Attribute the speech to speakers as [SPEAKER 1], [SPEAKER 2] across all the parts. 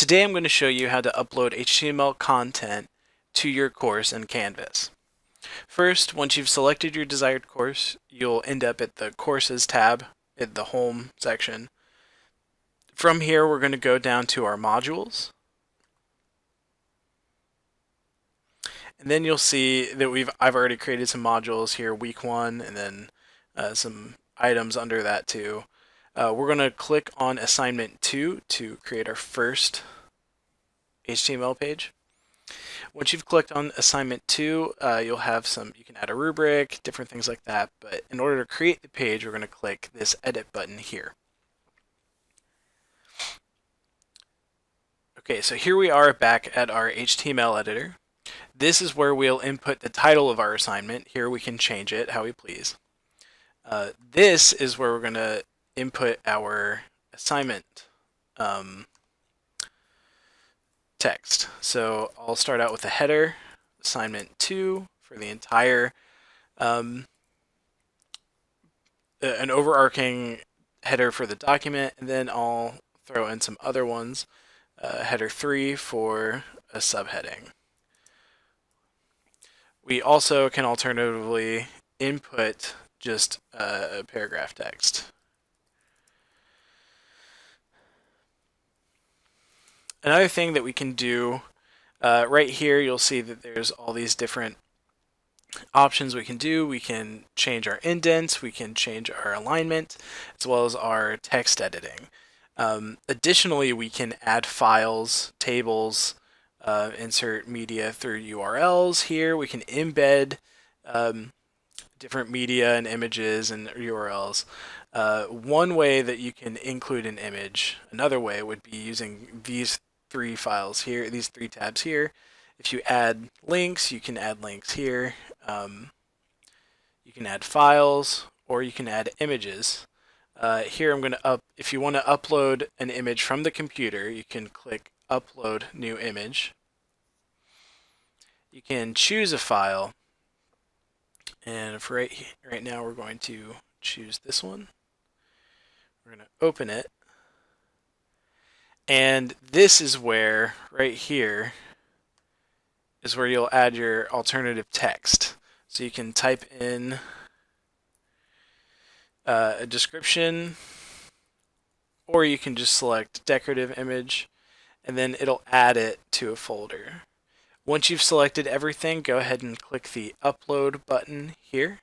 [SPEAKER 1] Today I'm going to show you how to upload HTML content to your course in Canvas. First, once you've selected your desired course, you'll end up at the Courses tab at the Home section. From here, we're going to go down to our modules. And then you'll see that I've already created some modules here, week 1, and then some items under that too. We're going to click on assignment 2 to create our first HTML page. Once you've clicked on assignment 2, you'll have you can add a rubric, different things like that. But in order to create the page, we're going to click this edit button here. Okay, so here we are back at our HTML editor. This is where we'll input the title of our assignment. Here we can change it how we please. This is where we're going to input our assignment text. So I'll start out with a header, assignment 2 for the entire, an overarching header for the document, and then I'll throw in some other ones, header 3 for a subheading. We also can alternatively input just a paragraph text. Another thing that we can do, right here you'll see that there's all these different options we can do. We can change our indents, we can change our alignment, as well as our text editing. Additionally, we can add files, tables, insert media through URLs here. We can embed different media and images and URLs. One way that you can include an image, another way would be using these 3 files here, these 3 tabs here. If you add links, you can add links here. You can add files, or you can add images. Here I'm going to if you want to upload an image from the computer, you can click Upload New Image. You can choose a file, and for right now we're going to choose this one. We're going to open it, and this is where, right here, is where you'll add your alternative text. So you can type in a description, or you can just select decorative image, and then it'll add it to a folder. Once you've selected everything, go ahead and click the upload button here,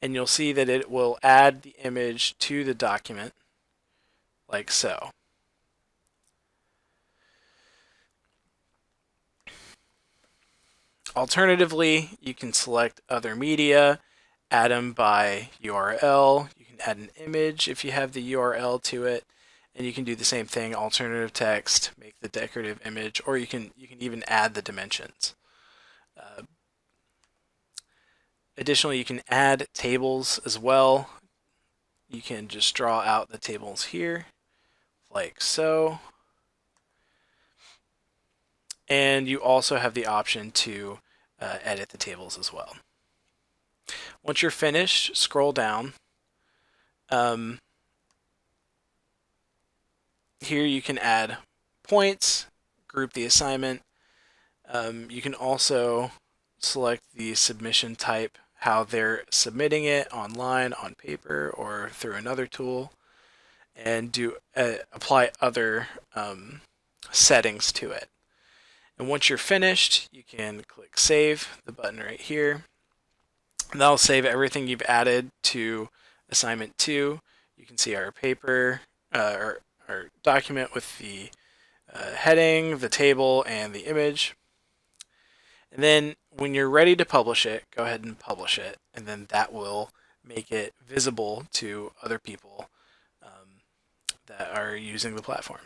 [SPEAKER 1] and you'll see that it will add the image to the document like so. Alternatively, you can select other media, add them by URL. You can add an image if you have the URL to it, and you can do the same thing, alternative text, make the decorative image, or you can even add the dimensions. Additionally, you can add tables as well. You can just draw out the tables here, like so. And you also have the option to edit the tables as well. Once you're finished, scroll down. Here you can add points, group the assignment. You can also select the submission type, how they're submitting it online, on paper, or through another tool, and apply other settings to it. And once you're finished, you can click Save, the button right here. And that'll save everything you've added to assignment 2. You can see our paper, our document with the heading, the table, and the image. And then when you're ready to publish it, go ahead and publish it, and then that will make it visible to other people that are using the platform.